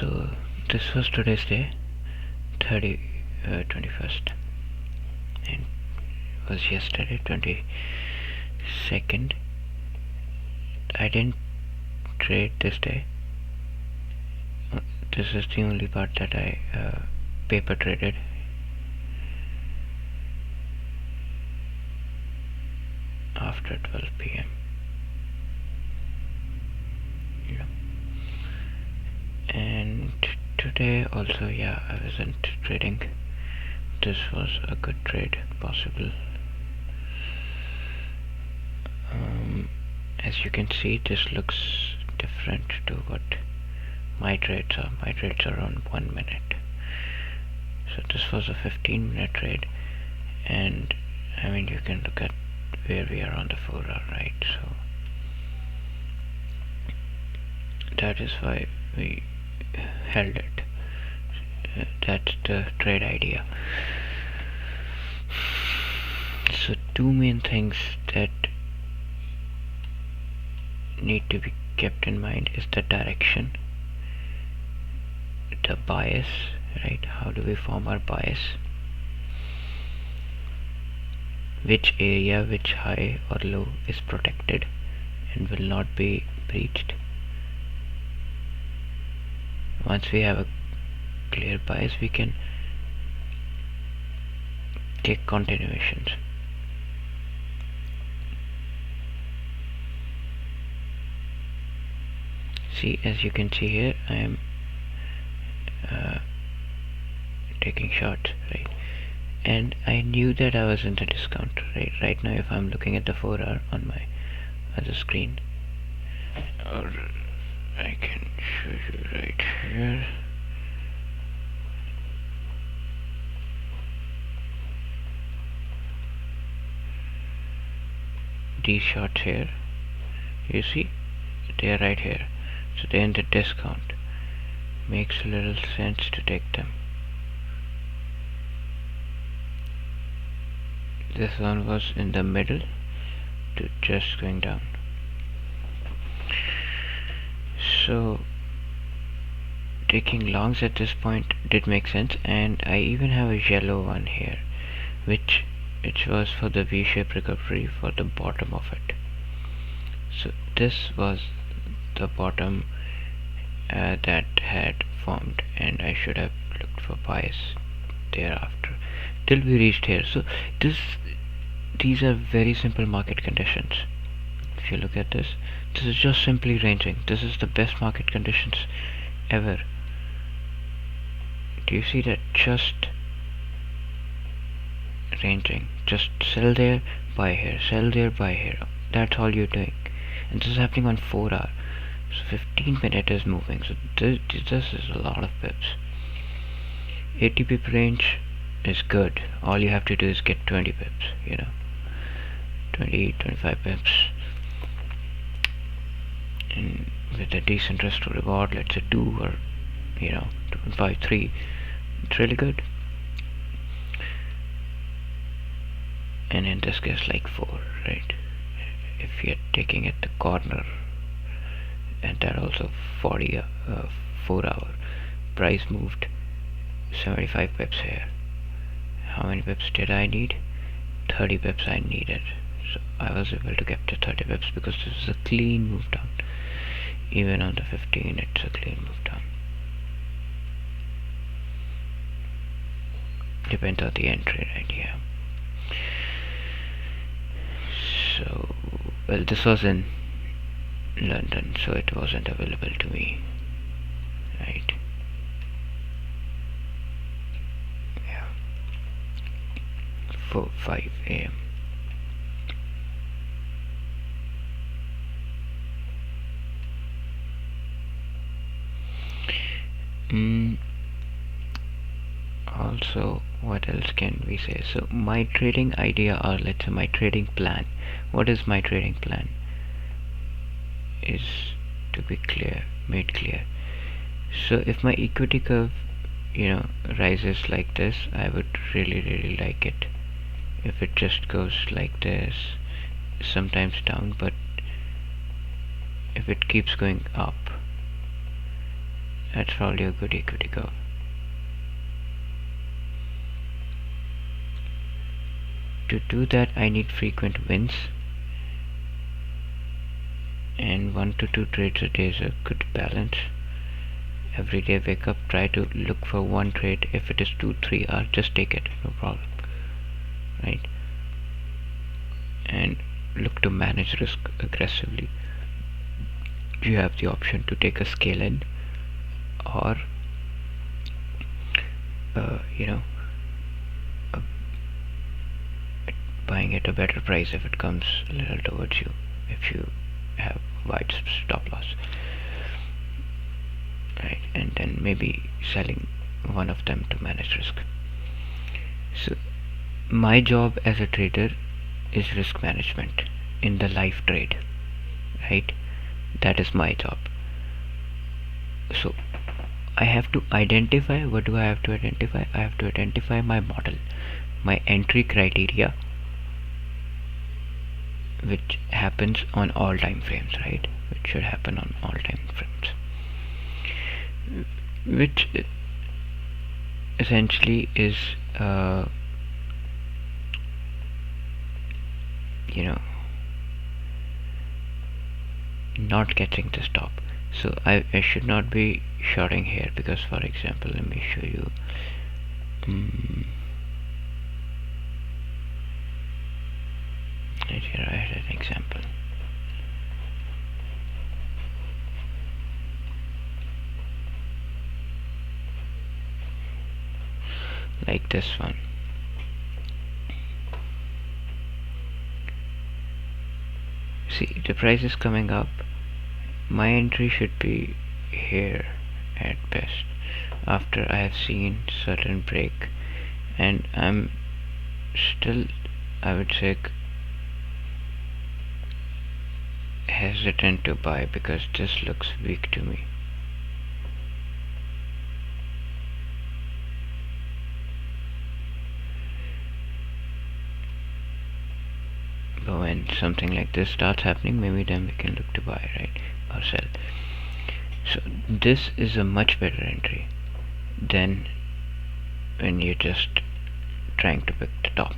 So this was today's day, 21st, and was yesterday 22nd. I didn't trade this day. This is the only part that I paper traded. After 12 p.m. And today also, yeah, I wasn't trading. This was a good trade, possible. As you can see, this looks different to what my trades are. My trades are on 1 minute. So this was a 15-minute trade, and I mean, you can look at where we are on the 4-hour, right? So that is why we held it. That's the trade idea. So two main things that need to be kept in mind is the direction, the bias, right? How do we form our bias? Which area, which high or low is protected and will not be breached. Once we have a clear bias, we can take continuations. See, as you can see here, I am taking shots, right? And I knew that I was in the discount, right? Right now, if I'm looking at the 4-hour on my other screen, or I can show you right here. These shots here, you see, they are right here, so they're in the discount. Makes a little sense to take them. This one was in the middle to just going down. So taking longs at this point did make sense, and I even have a yellow one here, which was for the V-shaped recovery for the bottom of it. So this was the bottom that had formed, and I should have looked for bias thereafter till we reached here. So these are very simple market conditions. If you look at this is just simply ranging. This is the best market conditions ever. Do you see that? Just ranging. Just sell there, buy here, sell there, buy here. That's all you're doing, and this is happening on 4-hour. So 15-minute is moving. So this is a lot of pips. 80 pip range is good. All you have to do is get 20 pips, 20-25 pips, and with a decent risk to reward, let's say 2 or 2.5, 3, it's really good. And in this case, like 4, right? If you're taking at the corner, and that also 4-hour price moved 75 pips here. How many pips did I need? 30 pips I needed. So I was able to get to 30 pips because this is a clean move down. Even on the 15, it's a clean move down. Depends on the entry, right? Yeah. So, well, this was in London, so it wasn't available to me, right? Yeah. 5 a.m. Also, what else can we say? So my trading idea, or let's say my trading plan. What is my trading plan? Is to be made clear. So if my equity curve rises like this, I would really like it if it just goes like this, sometimes down, but if it keeps going up, That's probably a good equity curve. To do that, I need frequent wins, and 1 to 2 trades a day is a good balance. Every day wake up, try to look for one trade. If it is 2-3 hours, just take it, no problem, right? And look to manage risk aggressively. You have the option to take a scale in, or you know, uh, buying at a better price if it comes a little towards you, if you have wide stop loss, right? And then maybe selling one of them to manage risk. So my job as a trader is risk management in the live trade, right? That is my job. So I have to identify, what do I have to identify? I have to identify my model, my entry criteria, which happens on all time frames, right? Which should happen on all time frames, which essentially is you know, not catching the stop. So I should not be shorting here, because for example, let me show you. Right here I had an example. Like this one. See, the price is coming up. My entry should be here at best, after I have seen certain break, and I'm still, I would say, hesitant to buy because this looks weak to me. But when something like this starts happening, maybe then we can look to buy, right, or sell. So this is a much better entry than when you're just trying to pick the top.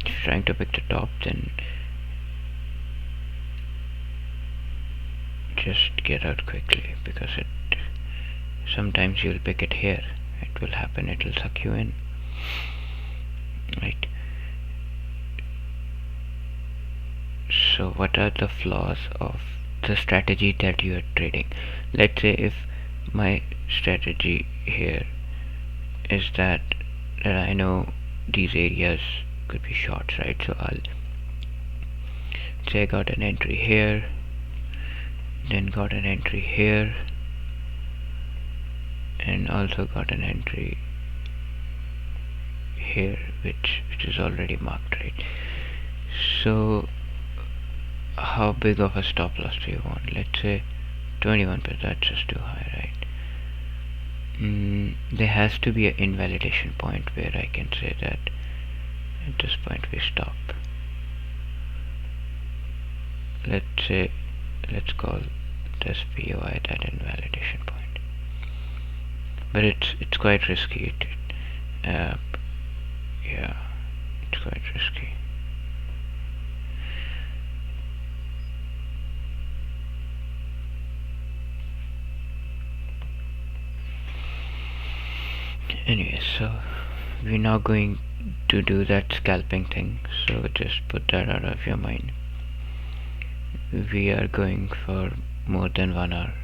If you're trying to pick the top, then just get out quickly, because it sometimes you'll pick it here. It will happen, it will suck you in, right? So what are the flaws of the strategy that you are trading? Let's say if my strategy here is that I know these areas could be shorts, right? So I'll say I got an entry here, then got an entry here, and also got an entry here, which is already marked, right? So how big of a stop loss do you want? Let's say 21%. That's just too high, right? There has to be an invalidation point where I can say that at this point we stop. Let's call this POI that invalidation point. But it's quite risky. Yeah, it's quite risky. Anyway, so we're now going to do that scalping thing, so just put that out of your mind. We are going for more than 1 hour,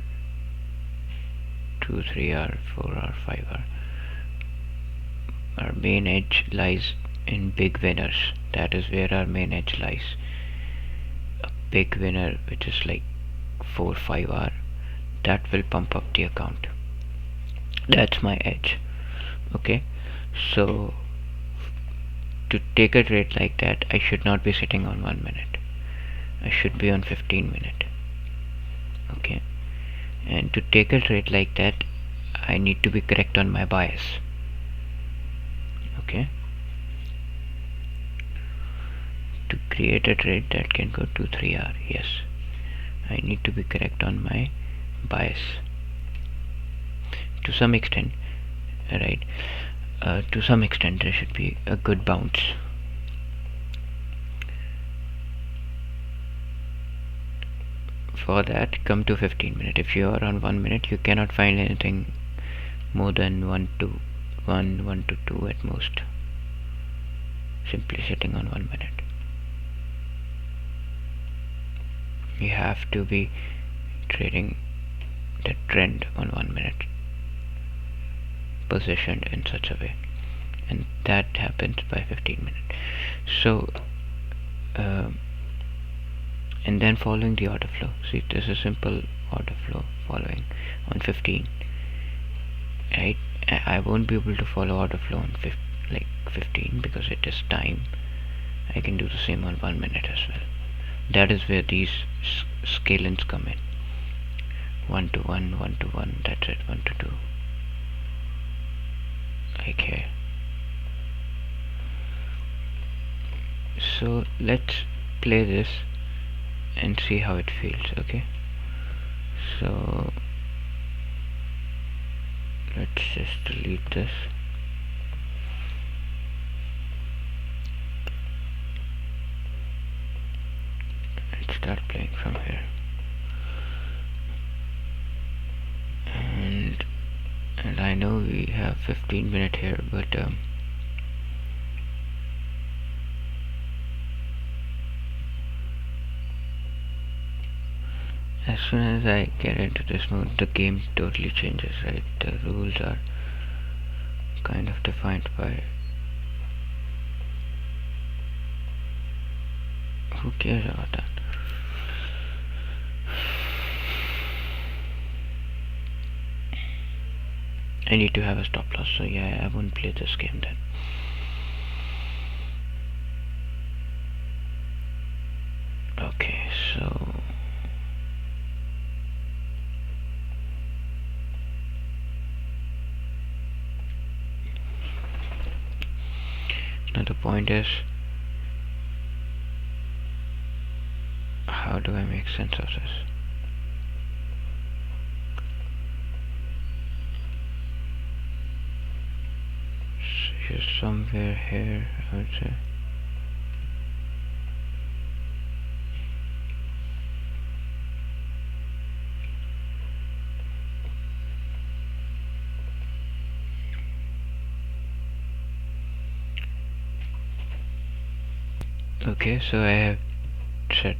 2, 3 hour, 4 hour, 5 hour. Our main edge lies in big winners. That is where our main edge lies. A big winner which is like 4, 5 hour, that will pump up the account. That's my edge. Okay, so to take a trade like that, I should not be sitting on 1 minute. I should be on 15 minute. Okay, and to take a trade like that, I need to be correct on my bias. Okay, to create a trade that can go 2-3 hours, yes, I need to be correct on my bias to some extent, right? To some extent there should be a good bounce. For that, come to 15 minutes. If you are on 1 minute, you cannot find anything more than 1 to 1 to 2 at most, simply sitting on 1 minute. You have to be trading the trend on 1 minute, positioned in such a way, and that happens by 15 minutes. So and then following the order flow. See, this is simple order flow following on 15, right? I won't be able to follow order flow on 15 because it is time. I can do the same on 1 minute as well. That is where these scale-ins come in. 1 to 1, 1 to 1, that's it, 1 to 2. Like here. So let's play this and see how it feels, okay? So let's just delete this. And start playing from here. And I know we have 15 minutes here, but as soon as I get into this mode, the game totally changes, right? The rules are kind of defined by... Who cares about that? I need to have a stop loss, so yeah, I won't play this game then. Okay, so... now the point is, how do I make sense of this? So here's somewhere here, I would say. Okay, so I have set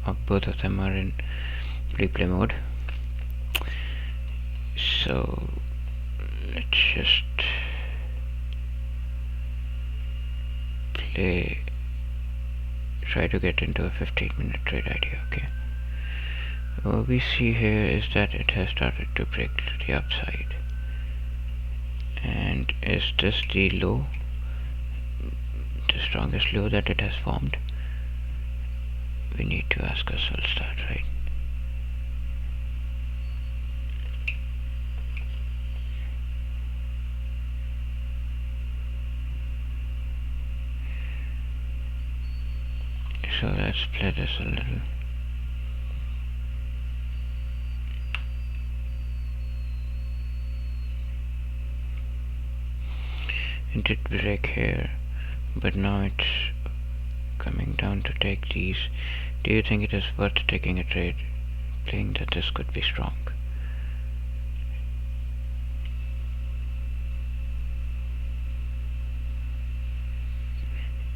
up, both of them are in replay mode. So let's just try to get into a 15-minute trade idea. Okay, what we see here is that it has started to break to the upside. And is this the low, the strongest low that it has formed? We need to ask ourselves that, right? So let's play this a little. It did break here, but now it's coming down to take these. Do you think it is worth taking a trade, playing that this could be strong?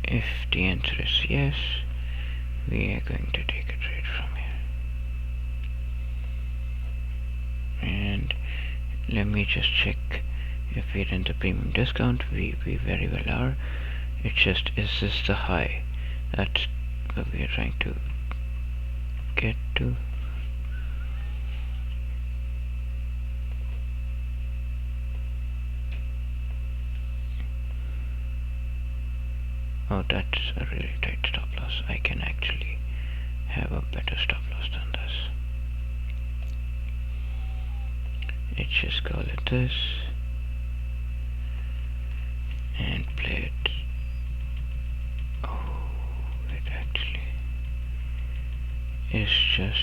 If the answer is yes, we are going to take a trade from here. And let me just check if we're in the premium discount. We very well are. It's just, is this the high? That's what we are trying to get to. Oh, that's a really tight stop loss. I can actually have a better stop loss than this. Let's just call it this and play it. Oh, it actually is just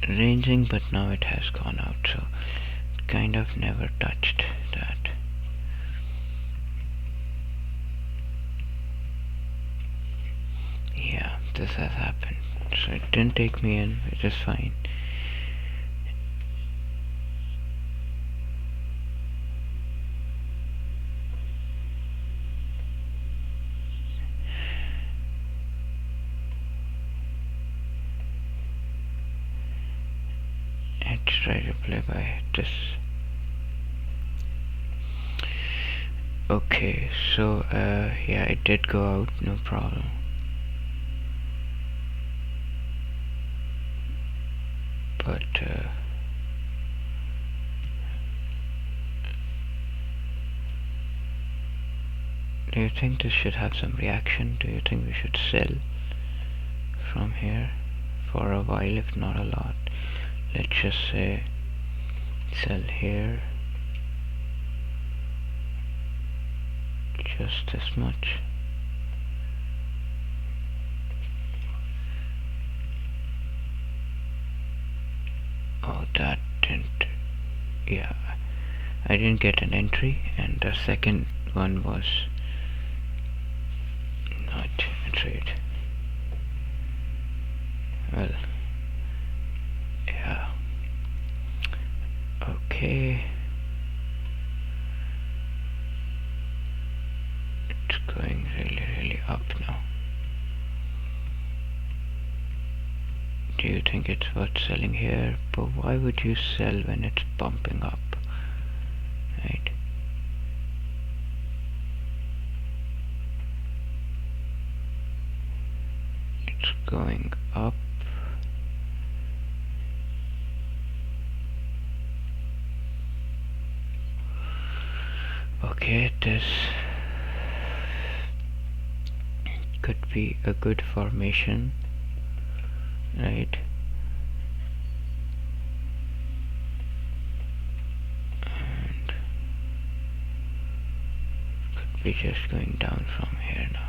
ranging, but now it has gone out, so kind of never touched that. Yeah, this has happened. So it didn't take me in, which is fine. Let's try to play by this. Okay, so yeah, it did go out, no problem. But do you think this should have some reaction? Do you think we should sell from here for a while, if not a lot? Let's just say sell here, just this much. Oh, that didn't. Yeah, I didn't get an entry, and the second one was not a trade. Well, yeah. Okay. It's going really up now. Do you think it's worth selling here? But why would you sell when it's bumping up? Right? It's going up. Okay, this could be a good formation, right? And could be just going down from here now.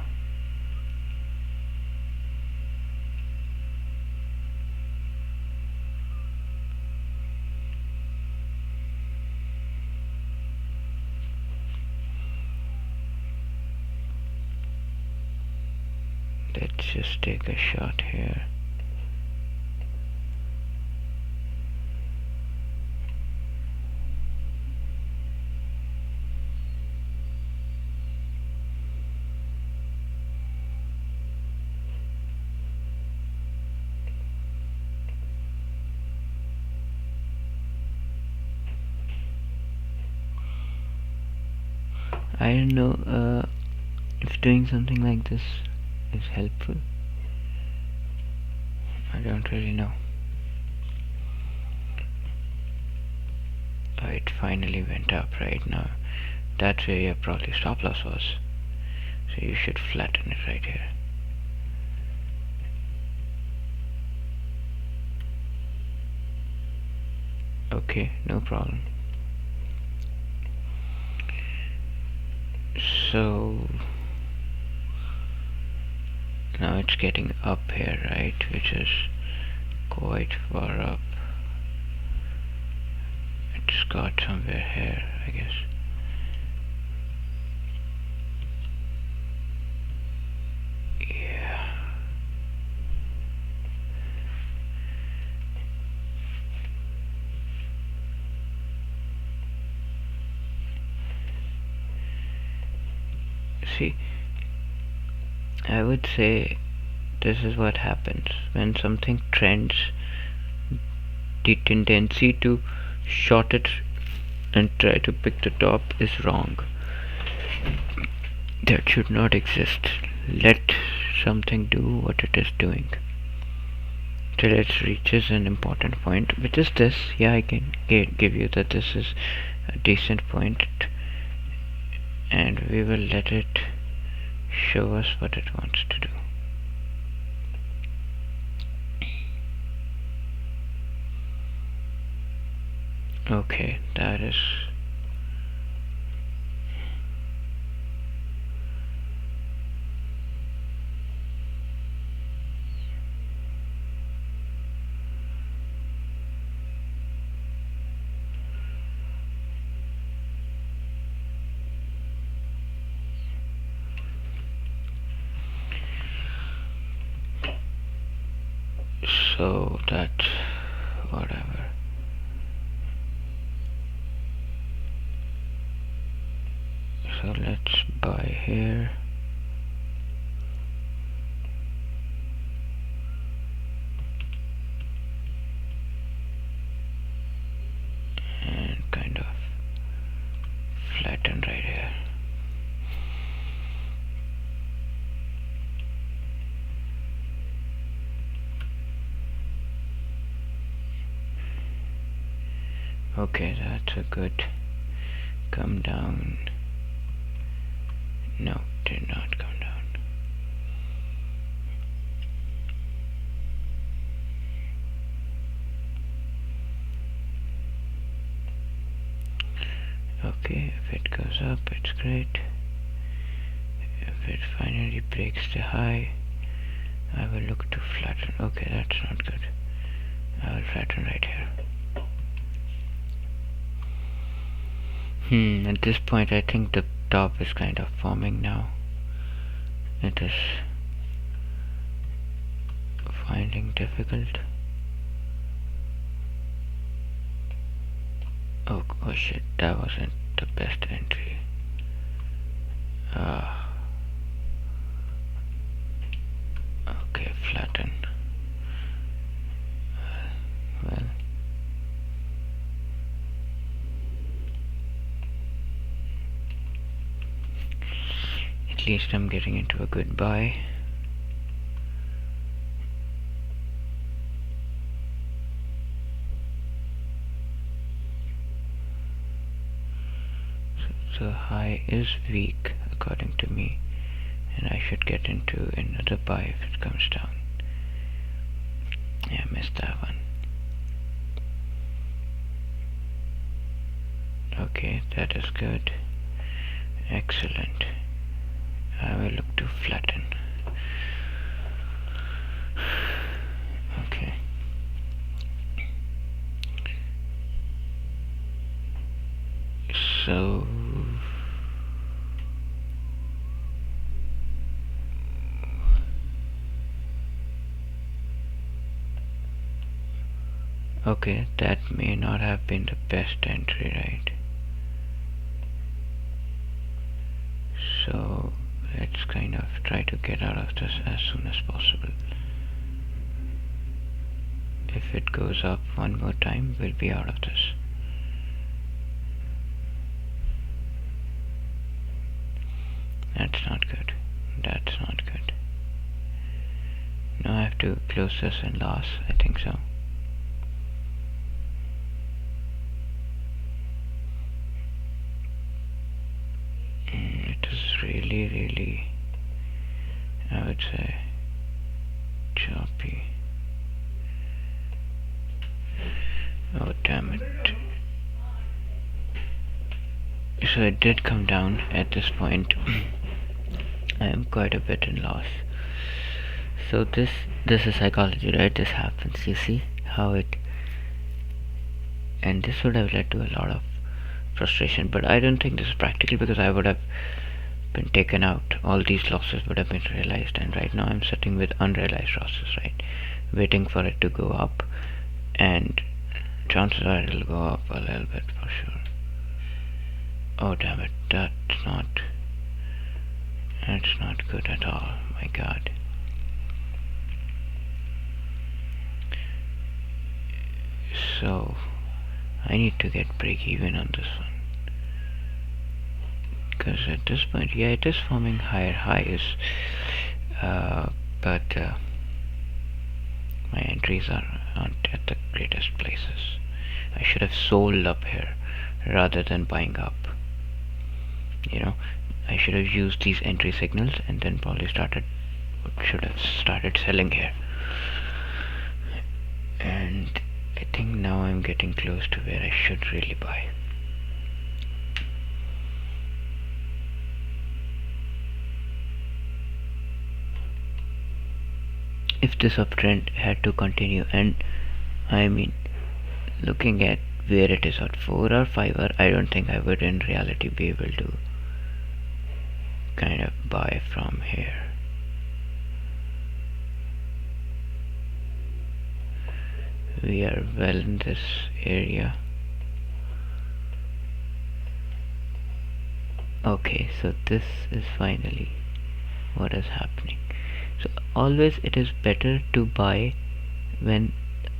Let's just take a shot here. I don't know if doing something like this is helpful. I don't really know. Oh, it finally went up right now. That's where your probably stop loss was. So you should flatten it right here. Okay, no problem. So now it's getting up here, right? Which is quite far up. It's got somewhere here, I guess. Yeah. See, I would say this is what happens when something trends. The tendency to short it and try to pick the top is wrong. That should not exist. Let something do what it is doing till it reaches an important point, which is this. Yeah, I can give you that this is a decent point, and we will let it show us what it wants to do. Okay, that is So that's whatever. So let's buy here. And kind of flatten right here. Okay, that's a good come down. No, did not come down. Okay, if it goes up, it's great. If it finally breaks the high, I will look to flatten. Okay, that's not good. I will flatten right here. At this point I think the top is kind of forming now. It is finding difficult. Oh shit, that wasn't the best entry. Okay, flatten. Well, at least I'm getting into a good buy. So high is weak according to me, and I should get into another buy if it comes down. Yeah, I missed that one. Okay, that is good. Excellent. I will look to flatten. Okay. So okay, that may not have been the best entry, right? So let's kind of try to get out of this as soon as possible. If it goes up one more time, we'll be out of this. That's not good. That's not good. Now I have to close this and loss. I think so. It is really, I would say, choppy. Oh damn it. So it did come down at this point. I am quite a bit in loss. So this is psychology, right? This happens. You see how it, and this would have led to a lot of frustration, but I don't think this is practical because I would have been taken out. All these losses would have been realized, and right now I'm sitting with unrealized losses, right? Waiting for it to go up, and chances are it'll go up a little bit for sure. Oh damn it, that's not good at all. My god. So I need to get break even on this one, because at this point, yeah, it is forming higher highs, but my entries aren't at the greatest places. I should have sold up here rather than buying up. You know, I should have used these entry signals and then probably should have started selling here. And I think now I'm getting close to where I should really buy. If this uptrend had to continue, and I mean, looking at where it is at 4 or 5 hour, I don't think I would in reality be able to kind of buy from here. we are well in this area. Okay, so this is finally what is happening. So always it is better to buy when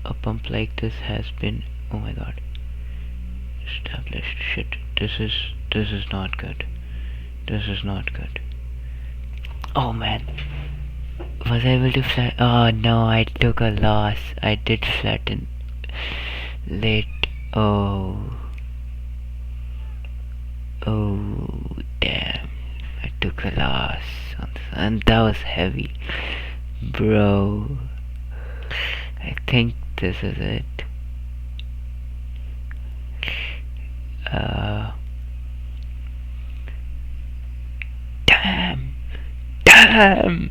a pump like this has been, oh my god, established. Shit, this is not good. This is not good. Oh man, was I able to flat? Oh no, I took a loss. I did flatten late. Oh, oh damn, I took a loss on this, and that was heavy, bro. I think this is it. Damn, damn,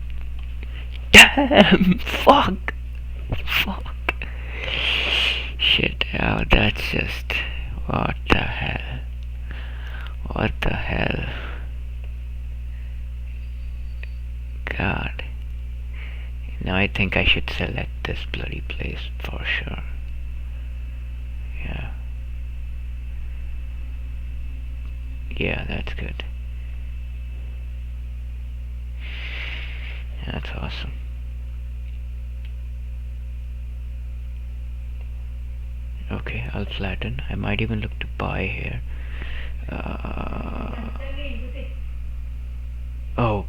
damn, fuck, fuck. Shit, oh, that's just, what the hell, what the hell, god. Now I think I should select this bloody place for sure. Yeah. Yeah, that's good. That's awesome. Okay, I'll flatten. I might even look to buy here. Oh,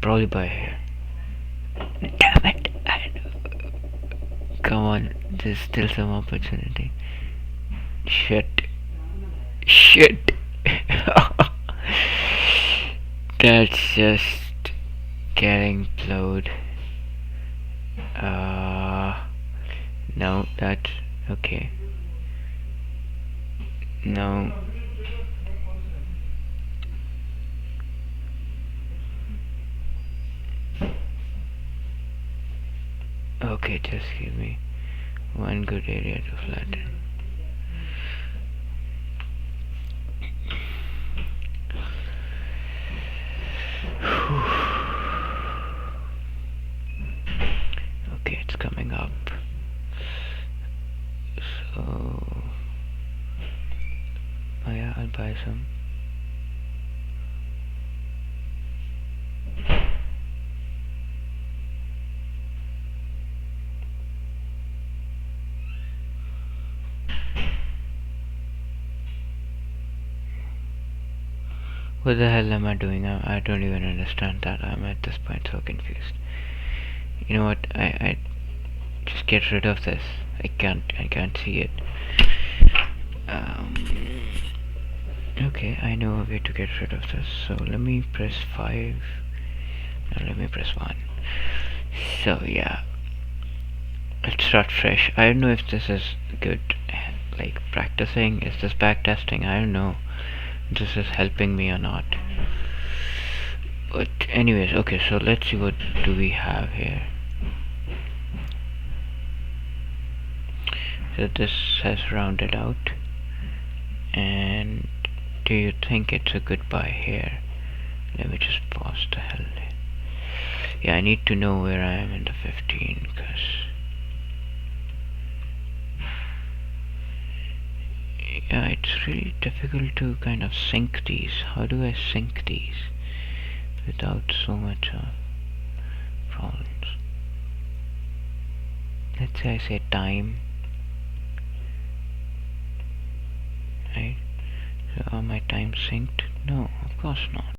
probably buy here. Damn it! Come on, there's still some opportunity. Shit. Shit! That's just getting blowed. No, that's okay. No. Okay, just give me one good area to flatten. Okay, it's coming up. So, oh yeah, I'll buy some. What the hell am I doing? I don't even understand that. I'm at this point so confused. You know what? I just get rid of this. I can't see it. Okay, I know a way to get rid of this. So let me press 5. Now let me press 1. So yeah, let's start fresh. I don't know if this is good, like practicing. Is this backtesting? I don't know. This is helping me or not. But anyways, okay, so let's see what do we have here. So this has rounded out. And do you think it's a good buy here? Let me just pause the hell. Yeah, I need to know where I am in the 15, because yeah, it's really difficult to kind of sync these. How do I sync these without so much problems? Let's say I say time, right? So are my times synced? No, of course not.